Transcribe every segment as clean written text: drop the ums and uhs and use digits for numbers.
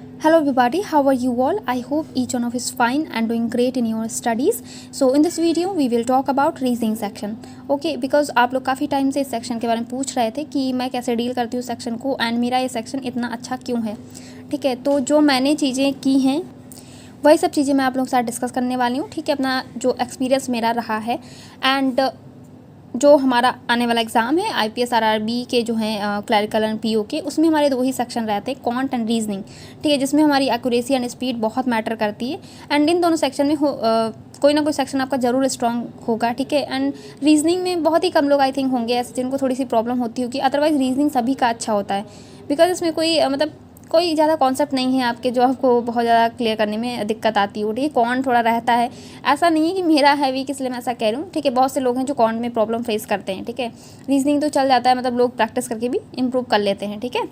Hello everybody, how are you all? I hope each one of you is fine and doing great in your studies. So in this video we will talk about reasoning section. Okay, because आप लोग काफ़ी time से इस section के बारे में पूछ रहे थे कि मैं कैसे डील करती हूँ सेक्शन को एंड मेरा ये सेक्शन इतना अच्छा क्यों है। ठीक है, तो जो मैंने चीज़ें की हैं वही सब चीज़ें मैं आप लोगों के साथ डिस्कस करने वाली हूँ। ठीक है, अपना जो एक्सपीरियंस मेरा रहा है एंड जो हमारा आने वाला एग्ज़ाम है आईपीएस आरआरबी के जो हैं क्लरिकल एंड पीओ के, उसमें हमारे दो ही सेक्शन रहते हैं, क्वांट एंड रीजनिंग। ठीक है, जिसमें हमारी एक्यूरेसी एंड स्पीड बहुत मैटर करती है एंड इन दोनों सेक्शन में कोई ना कोई सेक्शन आपका ज़रूर स्ट्रॉन्ग होगा। ठीक है, एंड रीजनिंग में बहुत ही कम लोग आई थिंक होंगे ऐसे जिनको थोड़ी सी प्रॉब्लम होती होगी, अदरवाइज़ रीजनिंग सभी का अच्छा होता है बिकॉज इसमें कोई कोई ज़्यादा कॉन्सेप्ट नहीं है आपके जो आपको बहुत ज़्यादा क्लियर करने में दिक्कत आती हो। ठीक है, कॉन्ट थोड़ा रहता है, ऐसा नहीं है कि मेरा है वीक इसलिए मैं ऐसा कह रही हूँ। ठीक है, बहुत से लोग हैं जो कॉन्ट में प्रॉब्लम फेस करते हैं। ठीक है, रीजनिंग तो चल जाता है, लोग प्रैक्टिस करके भी इम्प्रूव कर लेते हैं। ठीक है,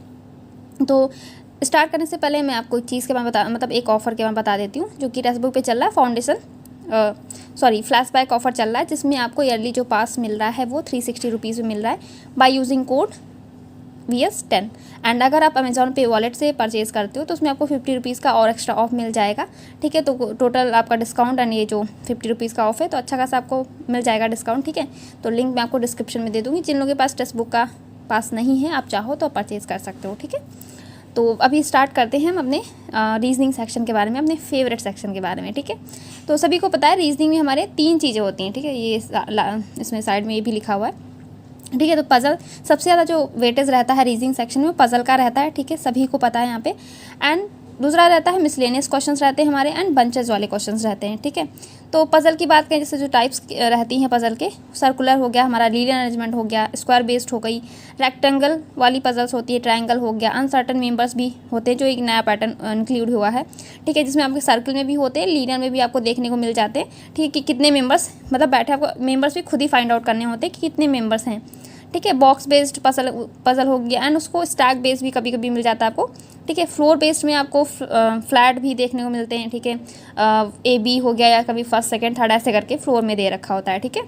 तो स्टार्ट करने से पहले मैं आपको एक चीज़ के बारे में एक ऑफ़र के बारे में बता देती हूँ जो कि टेक्स्ट बुक पे चल रहा है। फ्लैशबैक ऑफर चल रहा है जिसमें आपको ईयरली जो पास मिल रहा है वो 360 रुपीज़ में मिल रहा है by using code VS10। And अगर आप अमेजॉन पे वॉलेट से परचेज करते हो तो उसमें आपको 50 रुपीज़ का और एक्स्ट्रा ऑफ मिल जाएगा। ठीक है, तो टोटल आपका डिस्काउंट एंड ये जो 50 रुपीज़ का ऑफ है तो अच्छा खासा आपको मिल जाएगा डिस्काउंट। ठीक है, तो लिंक मैं आपको डिस्क्रिप्शन में दे दूँगी। जिन लोगों के पास टेक्स्ट बुक का पास नहीं है आप चाहो तो परचेज़ कर सकते हो। ठीक है, तो अभी स्टार्ट करते हैं हम अपने रीजनिंग सेक्शन के बारे में, अपने फेवरेट सेक्शन के बारे में। ठीक है, तो सभी को पता है रीजनिंग में हमारे 3 चीज़ें होती हैं। ठीक है, ये इसमें साइड में ये भी लिखा हुआ है। ठीक है, तो पज़ल सबसे ज़्यादा जो वेटेज रहता है रीजनिंग सेक्शन में पज़ल का रहता है। ठीक है, सभी को पता है यहाँ पे। एंड दूसरा रहता है मिसलेनियस क्वेश्चंस रहते हैं हमारे एंड बंचेस वाले क्वेश्चंस रहते हैं। ठीक है, तो पज़ल की बात करें जैसे जो टाइप्स रहती हैं पज़ल के, सर्कुलर हो गया, हमारा लीनियर अरेंजमेंट हो गया, स्क्वायर बेस्ड हो गई, रेक्टेंगल वाली पज़ल्स होती है, ट्रायंगल हो गया, अनसर्टन मेंबर्स भी होते हैं जो एक नया पैटर्न इंक्लूड हुआ है। ठीक है, जिसमें आपके सर्कल में भी होते हैं, लीनियर में भी आपको देखने को मिल जाते हैं। ठीक है, कि कितने मेंबर्स बैठे, आपको मेंबर्स भी खुद ही फाइंड आउट करने होते हैं कि कितने मेंबर्स हैं। ठीक है, बॉक्स बेस्ड पज़ल हो गया एंड उसको स्टैक बेस्ड भी कभी कभी मिल जाता है आपको। ठीक है, फ्लोर बेस्ड में आपको फ्लैट भी देखने को मिलते हैं। ठीक है, AB हो गया या कभी फर्स्ट सेकंड थर्ड ऐसे करके फ्लोर में दे रखा होता है। ठीक है,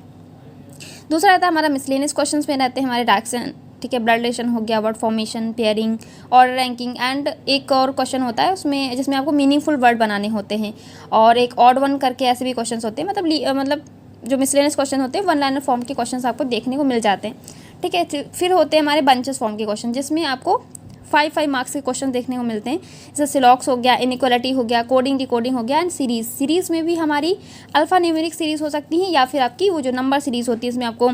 दूसरा रहता है हमारा मिसलेनियस क्वेश्चंस में रहते हैं हमारे डायरेक्शन। ठीक है, ब्लड रिलेशन हो गया, word formation, pairing, order ranking and एक और क्वेश्चन होता है उसमें जिसमें आपको मीनिंगफुल वर्ड बनाने होते हैं और एक ऑड वन करके ऐसे भी क्वेश्चन होते हैं। जो मिसलेनियस क्वेश्चन होते हैं 1 लाइनर फॉर्म के क्वेश्चन आपको देखने को मिल जाते हैं। ठीक है, फिर होते हैं हमारे बंचेस फॉर्म के क्वेश्चन जिसमें आपको 5 मार्क्स के क्वेश्चन देखने को मिलते हैं। जैसे सिलॉक्स हो गया, इनइक्वालिटी हो गया, कोडिंग डिकोडिंग हो गया एंड सीरीज़ में भी हमारी अल्फ़ा न्यूमेरिक सीरीज़ हो सकती है या फिर आपकी वो जो नंबर सीरीज़ होती है इसमें आपको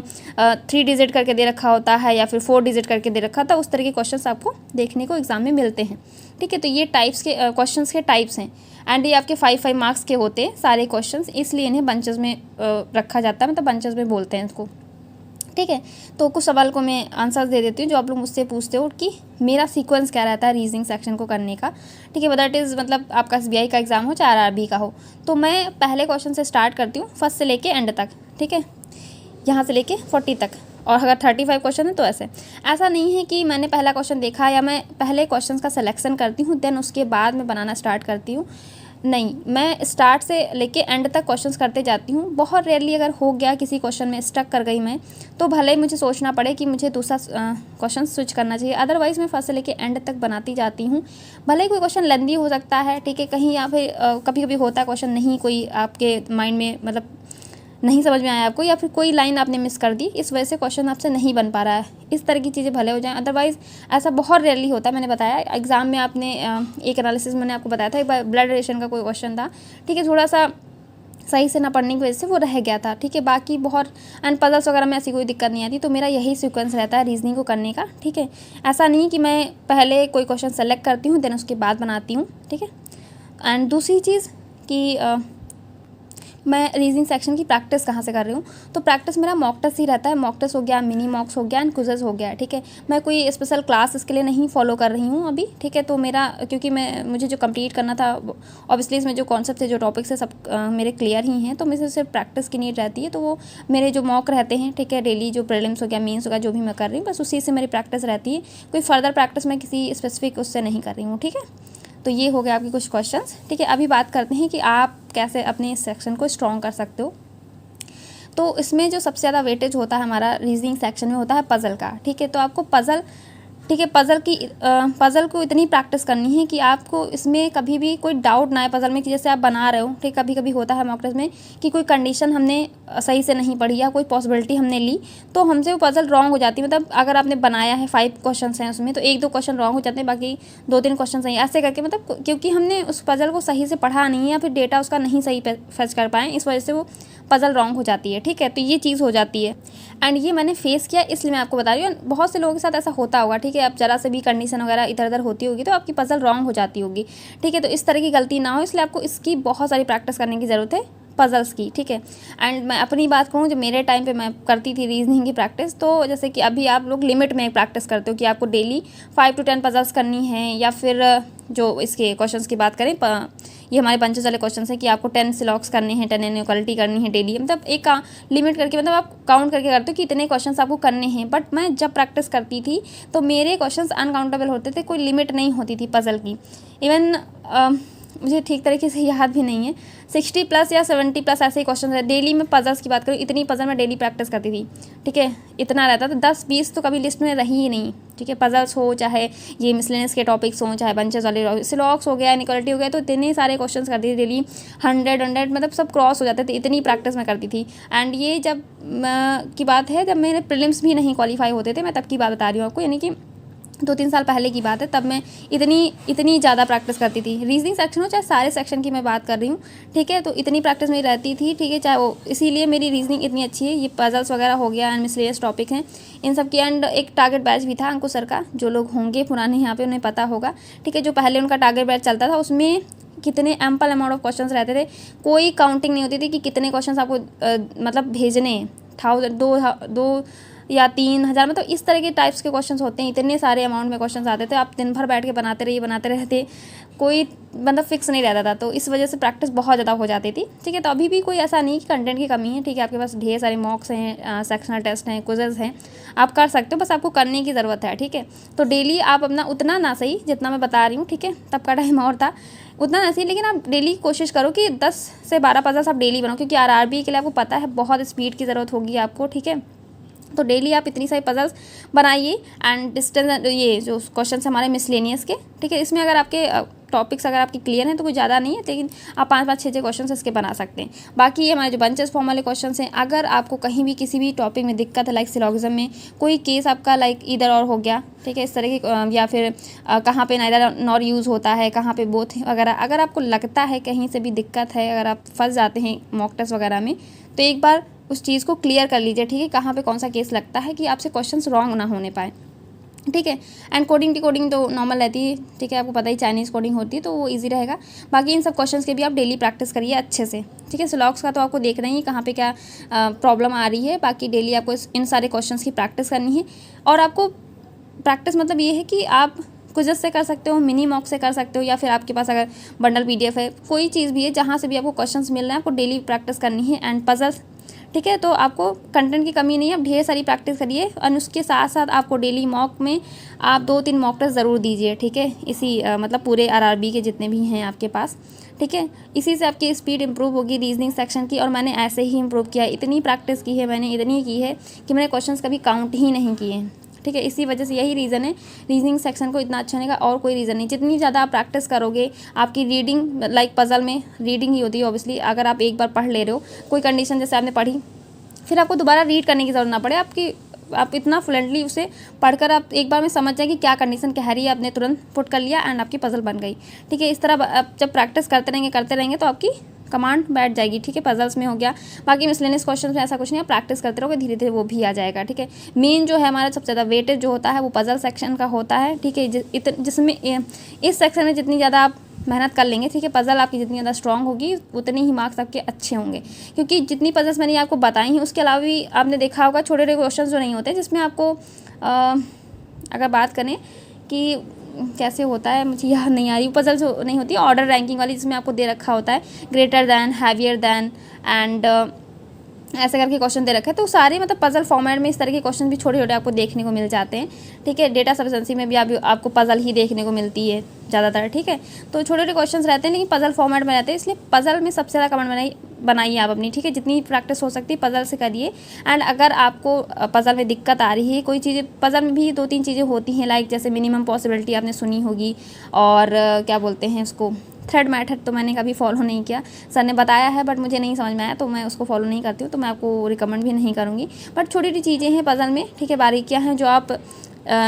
3 डिजिट करके दे रखा होता है या फिर 4 डिजिट करके दे रखा था, उस तरह के क्वेश्चन आपको देखने को एग्जाम में मिलते हैं। ठीक है, तो ये टाइप्स के क्वेश्चन के टाइप्स हैं एंड ये आपके 5 मार्क्स के होते हैं सारे क्वेश्चन, इसलिए इन्हें बंचेस में रखा जाता है, बंचेस में बोलते हैं इसको। ठीक है, तो कुछ सवाल को मैं आंसर दे देती हूँ जो आप लोग मुझसे पूछते हो कि मेरा सीक्वेंस क्या रहता है रीजनिंग सेक्शन को करने का। ठीक है, वेदर इट इज़ आपका SBI का एग्ज़ाम हो चाहे RRB का हो, तो मैं पहले क्वेश्चन से स्टार्ट करती हूँ, फर्स्ट से लेके एंड तक। ठीक है, यहाँ से लेके 40 तक, और अगर 35 क्वेश्चन है तो ऐसा नहीं है कि मैंने पहला क्वेश्चन देखा या मैं पहले क्वेश्चन का सिलेक्शन करती हूँ देन उसके बाद मैं बनाना स्टार्ट करती हूँ। नहीं, मैं स्टार्ट से लेके एंड तक क्वेश्चंस करते जाती हूँ। बहुत रेयरली अगर हो गया किसी क्वेश्चन में स्टक कर गई मैं, तो भले ही मुझे सोचना पड़े कि मुझे दूसरा क्वेश्चन स्विच करना चाहिए, अदरवाइज़ मैं फर्स्ट से लेके एंड तक बनाती जाती हूँ। भले ही कोई क्वेश्चन लेंदी हो सकता है, ठीक है, कहीं या फिर कभी कभी होता है क्वेश्चन नहीं कोई आपके माइंड में नहीं समझ में आया आपको, या फिर कोई लाइन आपने मिस कर दी, इस वजह से क्वेश्चन आपसे नहीं बन पा रहा है, इस तरह की चीज़ें भले हो जाएं, अदरवाइज़ ऐसा बहुत रेयरली होता है। मैंने बताया एग्ज़ाम में आपने एक एनालिसिस मैंने आपको बताया था, एक बार ब्लड रिलेशन का कोई क्वेश्चन था। ठीक है, थोड़ा सा सही से ना पढ़ने की वजह से वो रह गया था। ठीक है, बाकी बहुत एंड पजल्स वगैरह में ऐसी कोई दिक्कत नहीं आती। तो मेरा यही सीक्वेंस रहता है रीजनिंग को करने का। ठीक है, ऐसा नहीं कि मैं पहले कोई क्वेश्चन सेलेक्ट करती हूँ देन उसके बाद बनाती हूँ। ठीक है, एंड दूसरी चीज़ कि मैं रीजनिंग सेक्शन की प्रैक्टिस कहाँ से कर रही हूँ, तो प्रैक्टिस मेरा मॉक टेस्ट ही रहता है। मॉक टेस्ट हो गया, मिनी मॉक्स हो गया एंड क्विज़ेस हो गया। ठीक है, मैं कोई स्पेशल क्लास इसके लिए नहीं फॉलो कर रही हूँ अभी। ठीक है, तो मेरा क्योंकि मुझे जो कंप्लीट करना था ऑब्वियसली इसमें जो कॉन्सेप्ट है जो टॉपिक्स है सब मेरे क्लियर ही हैं, तो मुझे सिर्फ प्रैक्टिस की नीड रहती है। तो वो मेरे जो मॉक रहते हैं, ठीक है, डेली जो प्रीलिम्स हो गया, मेंस हो गया, जो भी मैं कर रही हूँ बस उसी से मेरी प्रैक्टिस रहती है। कोई फर्दर प्रैक्टिस मैं किसी स्पेसिफिक उससे नहीं कर रही हूँ। ठीक है, तो ये हो गया आपके कुछ क्वेश्चंस। ठीक है, अभी बात करते हैं कि आप कैसे अपने इस सेक्शन को स्ट्रॉन्ग कर सकते हो। तो इसमें जो सबसे ज़्यादा वेटेज होता है हमारा रीजनिंग सेक्शन में होता है पज़ल का। ठीक है, तो आपको पज़ल ठीक है। पज़ल को इतनी प्रैक्टिस करनी है कि आपको इसमें कभी भी कोई डाउट ना आए पज़ल में, कि जैसे आप बना रहे हो, ठीक, कभी कभी होता है मॉक टेस्ट में कि कोई कंडीशन हमने सही से नहीं पढ़ी या कोई पॉसिबिलिटी हमने ली तो हमसे वो पज़ल रॉन्ग हो जाती है। मतलब अगर आपने बनाया है 5 क्वेश्चन हैं उसमें, तो 1-2 क्वेश्चन रॉन्ग हो जाते हैं, बाकी 2-3 क्वेश्चन सही, ऐसे करके, मतलब क्योंकि हमने उस पज़ल को सही से पढ़ा नहीं है या फिर डेटा उसका नहीं सही फैच कर पाए, इस वजह से वो पज़ल रॉन्ग हो जाती है। ठीक है, तो ये चीज़ हो जाती है एंड ये मैंने फेस किया, इसलिए मैं आपको बता रही हूँ। बहुत से लोगों के साथ ऐसा होता होगा, ठीक है। अब जरा से भी कंडीशन वगैरह इधर उधर होती होगी तो आपकी पज़ल रॉन्ग हो जाती होगी, ठीक है। तो इस तरह की गलती ना हो, इसलिए आपको इसकी बहुत सारी प्रैक्टिस करने की ज़रूरत है, पज़ल्स की, ठीक है। एंड मैं अपनी बात करूँ, जो मेरे टाइम पे मैं करती थी रीजनिंग की प्रैक्टिस, तो जैसे कि अभी आप लोग लिमिट में प्रैक्टिस करते हो कि आपको डेली 5 to 10 पज़ल्स करनी है, या फिर जो इसके क्वेश्चंस की बात करें, ये हमारे बंचेस वाले क्वेश्चन है कि आपको 10 सिलॉक्स करने हैं, 10 इनइक्वालिटी करनी है डेली, मतलब एक लिमिट करके, मतलब आप काउंट करके करते हो कि इतने क्वेश्चंस आपको करने हैं। बट मैं जब प्रैक्टिस करती थी तो मेरे क्वेश्चंस अनकाउंटेबल होते थे, कोई लिमिट नहीं होती थी पज़ल की। इवन मुझे ठीक तरीके से याद भी नहीं है, 60+ या 70+ ऐसे ही क्वेश्चन है डेली। मैं पज़ल्स की बात करूँ, इतनी पज़ल मैं डेली प्रैक्टिस करती थी, ठीक है। इतना रहता था, 10-20 तो कभी लिस्ट में रही ही नहीं, ठीक है। पज़ल्स हो, चाहे ये मिसलेनियस के टॉपिक्स हों, चाहे बंचेस वाले सिलॉक्स हो गया, इनइक्वालिटी हो गया, तो इतने सारे क्वेश्चंस करती थी डेली, 100 मतलब सब क्रॉस हो जाते थे, इतनी प्रैक्टिस मैं करती थी। एंड ये जब की बात है, जब मेरे प्रीलिम्स भी नहीं क्वालिफाई होते थे, मैं तब की बात बता रही हूँ आपको, यानी कि 2-3 साल पहले की बात है। तब मैं इतनी ज़्यादा प्रैक्टिस करती थी, रीजनिंग सेक्शन हो चाहे सारे सेक्शन की मैं बात कर रही हूँ, ठीक है। तो इतनी प्रैक्टिस मेरी रहती थी, ठीक है, चाहे वो, इसीलिए मेरी रीजनिंग इतनी अच्छी है। ये पज़ल्स वगैरह हो गया एंड मिसलेनियस टॉपिक हैं इन सब की। एंड एक टारगेट बैच भी था अंकुश सर का, जो लोग होंगे पुराने यहाँ पे उन्हें पता होगा, ठीक है। जो पहले उनका टारगेट बैच चलता था, उसमें कितने एम्पल अमाउंट ऑफ क्वेश्चंस रहते थे, कोई काउंटिंग नहीं होती थी कि कितने क्वेश्चंस आपको मतलब भेजने, 2 या 3,000, मतलब इस तरह के टाइप्स के क्वेश्चंस होते हैं। इतने सारे अमाउंट में क्वेश्चंस आते थे, आप दिन भर बैठ के बनाते रहते, कोई मतलब फिक्स नहीं रहता था। तो इस वजह से प्रैक्टिस बहुत ज़्यादा हो जाती थी, ठीक है। तो अभी भी कोई ऐसा नहीं कि कंटेंट की कमी है, ठीक है। आपके पास ढेर सारे मॉक्स हैं, सेक्शनल टेस्ट हैं, क्विज़ेस हैं, आप कर सकते हो, बस आपको करने की ज़रूरत है, ठीक है। तो डेली आप अपना उतना ना सही जितना मैं बता रही हूँ, ठीक है, तब का टाइम और था, उतना ना सही, लेकिन आप डेली कोशिश करो कि 10 से 12 पज़ल्स आप डेली बनाओ, क्योंकि RRB के लिए आपको पता है बहुत स्पीड की ज़रूरत होगी आपको, ठीक है। तो डेली आप इतनी सारी पज़ल्स बनाइए। एंड डिस्टेंस, ये जो क्वेश्चन हमारे मिसलेनियस के, ठीक है, इसमें अगर आपके टॉपिक्स अगर आपकी क्लियर हैं तो कोई ज़्यादा नहीं है, लेकिन आप 5-5, 6-6 क्वेश्चन इसके बना सकते हैं। बाकी ये हमारे जो बंचेस फॉर्म वाले क्वेश्चन हैं, अगर आपको कहीं भी किसी भी टॉपिक में दिक्कत है, लाइक सिलॉगिज्म में कोई केस आपका लाइक इधर और हो गया, ठीक है, इस तरह की, या फिर कहाँ पे नाइदर नॉर यूज़ होता है, कहाँ पे बोथ वगैरह, अगर आपको लगता है कहीं से भी दिक्कत है, अगर आप फंस जाते हैं मॉक टेस्ट वगैरह में, तो एक बार उस चीज़ को क्लियर कर लीजिए, ठीक है, कहाँ पे कौन सा केस लगता है, कि आपसे क्वेश्चंस रॉन्ग ना होने पाए, ठीक है। एंड कोडिंग डिकोडिंग तो नॉर्मल रहती है, ठीक है, आपको पता ही चाइनीज़ कोडिंग होती है, तो वो इजी रहेगा। बाकी इन सब क्वेश्चंस के भी आप डेली प्रैक्टिस करिए अच्छे से, ठीक है। सिलॉक्स का तो आपको देखना ही कहाँ पे क्या प्रॉब्लम आ रही है, बाकी डेली आपको इन सारे क्वेश्चंस की प्रैक्टिस करनी है। और आपको प्रैक्टिस मतलब ये है कि आप क्विज़ से कर सकते हो, मिनी मॉक से कर सकते हो, या फिर आपके पास अगर बंडल PDF है, कोई चीज़ भी है जहाँ से भी आपको क्वेश्चंस मिल रहे हैं, आपको डेली प्रैक्टिस करनी है। एंड पज़ल्स, ठीक है, तो आपको कंटेंट की कमी नहीं है, आप ढेर सारी प्रैक्टिस करिए। और उसके साथ साथ आपको डेली मॉक में आप 2-3 मॉक टेस्ट ज़रूर दीजिए, ठीक है, इसी मतलब पूरे RRB के जितने भी हैं आपके पास, ठीक है। इसी से आपकी स्पीड इंप्रूव होगी रीजनिंग सेक्शन की। और मैंने ऐसे ही इंप्रूव किया है, इतनी प्रैक्टिस की है मैंने, इतनी की है कि मैंने क्वेश्चंस कभी काउंट ही नहीं किए हैं, ठीक है। इसी वजह से यही रीज़न है रीजनिंग सेक्शन को इतना अच्छा होने का, और कोई रीज़न नहीं। जितनी ज़्यादा आप प्रैक्टिस करोगे, आपकी रीडिंग, लाइक पज़ल में रीडिंग ही होती है ऑब्वियसली, अगर आप एक बार पढ़ ले रहे हो कोई कंडीशन, जैसे आपने पढ़ी, फिर आपको दोबारा रीड करने की ज़रूरत ना पड़े, आप इतना फ्लुएंटली उसे पढ़कर आप एक बार में समझ जाए कि क्या कंडीशन कह रही है, आपने तुरंत पुट कर लिया एंड आपकी पज़ल बन गई, ठीक है। इस तरह आप जब प्रैक्टिस करते रहेंगे तो आपकी कमांड बैठ जाएगी, ठीक है। पज़ल्स में हो गया, बाकी मिसलेनियस क्वेश्चन में ऐसा कुछ नहीं है, प्रैक्टिस करते रहोगे, धीरे धीरे वो भी आ जाएगा, ठीक है। मेन जो है हमारा सबसे ज़्यादा वेटेज जो होता है वो पज़ल सेक्शन का होता है, ठीक है, जिसमें इस सेक्शन में जितनी ज़्यादा आप मेहनत कर लेंगे, ठीक है, पज़ल आपकी जितनी ज़्यादा स्ट्रांग होगी उतनी ही मार्क्स आपके अच्छे होंगे। क्योंकि जितनी पज़ल्स मैंने आपको बताई हैं, उसके अलावा भी आपने देखा होगा छोटे छोटे क्वेश्चन जो नहीं होते, जिसमें आपको अगर बात करें कि कैसे होता है, मुझे याद नहीं आ रही, पज़ल जो नहीं होती ऑर्डर रैंकिंग वाली, जिसमें आपको दे रखा होता है greater than, heavier than and ऐसे करके क्वेश्चन दे रखे हैं। तो सारे मतलब पज़ल फॉर्मेट में इस तरह के क्वेश्चन भी छोटे छोटे आपको देखने को मिल जाते हैं, ठीक है। डेटा सफिशिएंसी में भी आपको पज़ल ही देखने को मिलती है ज़्यादातर, ठीक है। तो छोटे छोटे क्वेश्चंस रहते हैं, लेकिन पज़ल फॉर्मेट में रहते हैं, इसलिए पज़ल में सबसे ज़्यादा कमेंट बनाइए आप अपनी, ठीक है। जितनी प्रैक्टिस हो सकती है पज़ल से करिए। एंड अगर आपको पज़ल में दिक्कत आ रही है, कोई चीज़ें पज़ल में भी 2-3 चीज़ें होती हैं, लाइक जैसे मिनिमम पॉसिबिलिटी आपने सुनी होगी, और क्या बोलते हैं उसको, थ्रेड मेथड तो मैंने कभी फॉलो नहीं किया, सर ने बताया है बट मुझे नहीं समझ में आया, तो मैं उसको फॉलो नहीं करती हूँ, तो मैं आपको रिकमेंड भी नहीं करूँगी। बट छोटी छोटी चीज़ें हैं पज़ल में, ठीक है, बारीकियाँ हैं जो आप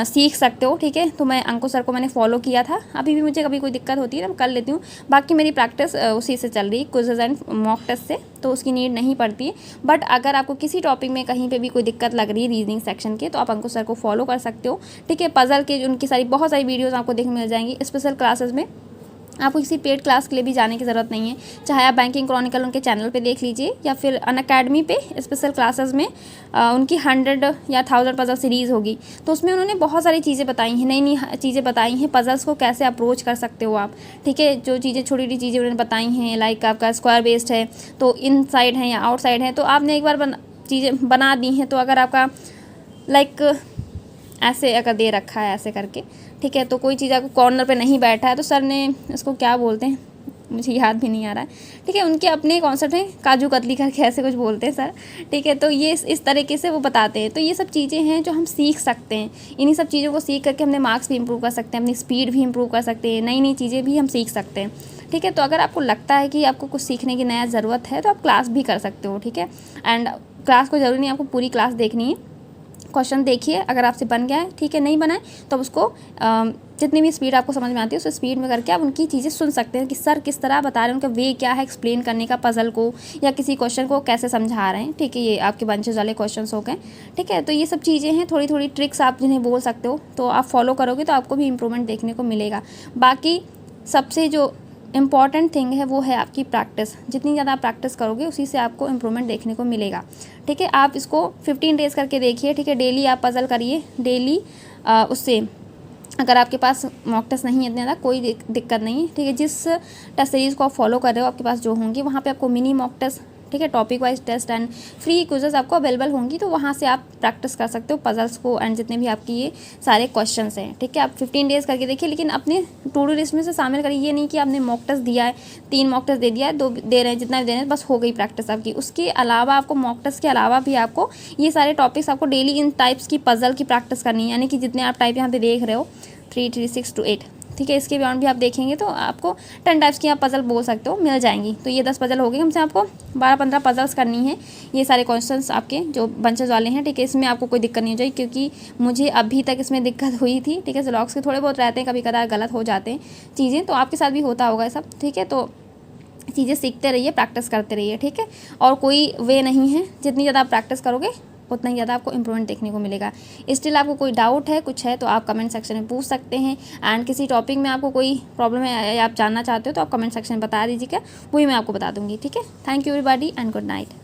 सीख सकते हो, ठीक है। तो मैं अंकुर सर को मैंने फॉलो किया था, अभी भी मुझे कभी कोई दिक्कत होती है ना मैं कर लेती हूँ। बाकी मेरी प्रैक्टिस उसी से चल रही है, क्विज़ एंड मॉक टेस्ट से, तो उसकी नीड नहीं पड़ती है। बट अगर आपको किसी टॉपिक में कहीं पे भी कोई दिक्कत लग रही है रीजनिंग सेक्शन के, तो आप अंकुर सर को फॉलो कर सकते हो, ठीक है। पज़ल के उनकी बहुत सारी वीडियोज़ आपको देखने मिल जाएंगी स्पेशल क्लासेस में। आपको किसी पेड क्लास के लिए भी जाने की ज़रूरत नहीं है, चाहे आप बैंकिंग क्रॉनिकल उनके चैनल पे देख लीजिए, या फिर अनअकैडमी पे स्पेशल क्लासेस में उनकी 100 या 1000 पज़ल सीरीज़ होगी, तो उसमें उन्होंने बहुत सारी चीज़ें बताई हैं, नई नई चीज़ें बताई हैं, पज़ल्स को कैसे अप्रोच कर सकते हो आप, ठीक है। जो चीज़ें छोटी छोटी चीज़ें उन्होंने बताई हैं, लाइक आपका स्क्वायर बेस्ड है तो इन साइड है या आउट साइड है, तो आपने एक बार चीज़ें बना दी हैं, तो अगर आपका लाइक ऐसे अगर दे रखा है ऐसे करके, ठीक है, तो कोई चीज़ आपको कॉर्नर पे नहीं बैठा है, तो सर ने इसको क्या बोलते हैं मुझे याद भी नहीं आ रहा है, ठीक है, उनके अपने कॉन्सेप्ट हैं, काजू कतली करके ऐसे कुछ बोलते हैं सर, ठीक है। तो ये इस तरीके से वो बताते हैं, तो ये सब चीज़ें हैं जो हम सीख सकते हैं। इन्हीं सब चीज़ों को सीख करके हमने मार्क्स भी इंप्रूव कर सकते हैं, अपनी स्पीड भी इंप्रूव कर सकते हैं, नई नई चीज़ें भी हम सीख सकते हैं, ठीक है। तो अगर आपको लगता है कि आपको कुछ सीखने की नया ज़रूरत है, तो आप क्लास भी कर सकते हो, ठीक है। एंड क्लास को ज़रूरी नहीं आपको पूरी क्लास देखनी है, क्वेश्चन देखिए, अगर आपसे बन गया है ठीक है, नहीं बना है तो उसको जितनी भी स्पीड आपको समझ में आती है उस स्पीड में करके आप उनकी चीज़ें सुन सकते हैं कि सर किस तरह बता रहे हैं, उनका वे क्या है एक्सप्लेन करने का, पज़ल को या किसी क्वेश्चन को कैसे समझा रहे हैं, ठीक है। ये आपके बंचेस वाले क्वेश्चन हो गए, ठीक है। तो ये सब चीज़ें हैं, थोड़ी थोड़ी ट्रिक्स आप जिन्हें बोल सकते हो, तो आप फॉलो करोगे तो आपको भी इंप्रूवमेंट देखने को मिलेगा। बाकी सबसे जो इम्पॉर्टेंट थिंग है वो है आपकी प्रैक्टिस। जितनी ज़्यादा आप प्रैक्टिस करोगे उसी से आपको इम्प्रूवमेंट देखने को मिलेगा, ठीक है। आप इसको 15 डेज़ करके देखिए, ठीक है। डेली आप पज़ल करिए, डेली उससे अगर आपके पास मॉक टेस्ट नहीं है इतने ज़्यादा कोई दिक्कत नहीं है, ठीक है। जिस टेस्ट सीरीज़ को आप फॉलो कर रहे हो आपके पास जो होंगी वहाँ पे आपको मिनी मॉक टेस्ट, ठीक है, topic wise test and free quizzes आपको अवेलेबल होंगी, तो वहाँ से आप प्रैक्टिस कर सकते हो पज़ल्स को एंड जितने भी आपकी ये सारे क्वेश्चंस हैं, ठीक है। आप 15 डेज़ करके देखिए, लेकिन अपने टू डू लिस्ट में से शामिल करिए। ये नहीं कि आपने मॉक टेस्ट दिया है, 3 मॉक टेस्ट दे दिया है, 2 दे रहे हैं, जितना भी दे रहे हैं बस हो गई प्रैक्टिस आपकी। उसके अलावा आपको मॉक टेस्ट के अलावा भी आपको ये सारे टॉपिक्स आपको डेली इन टाइप्स की पज़ल की प्रैक्टिस करनी है, यानी कि जितने आप टाइप यहाँ पे देख रहे हो 3, 3, 6 to 8, ठीक है। इसके बियॉन्ड भी आप देखेंगे तो आपको 10 टाइप्स की आप पज़ल बोल सकते हो मिल जाएंगी। तो ये 10 पज़ल हो गई, हमसे आपको 12-15 पज़ल्स करनी है। ये सारे क्वेश्चंस आपके जो बंचेस वाले हैं, ठीक है, इसमें आपको कोई दिक्कत नहीं हो जाएगी, क्योंकि मुझे अभी तक इसमें दिक्कत हुई थी, ठीक है। ज़ेरॉक्स के थोड़े बहुत रहते हैं, कभी कदार गलत हो जाते हैं चीज़ें, तो आपके साथ भी होता होगा सब, ठीक है। तो चीज़ें सीखते रहिए, प्रैक्टिस करते रहिए, ठीक है। और कोई वे नहीं है, जितनी ज़्यादा आप प्रैक्टिस करोगे उतना ही ज़्यादा आपको इम्प्रूवमेंट देखने को मिलेगा। स्टिल आपको कोई डाउट है कुछ है तो आप कमेंट सेक्शन में पूछ सकते हैं, एंड किसी टॉपिक में आपको कोई प्रॉब्लम है या आप जानना चाहते हो तो आप कमेंट सेक्शन में बता दीजिएगा, वही मैं आपको बता दूँगी, ठीक है। Thank you everybody and good night.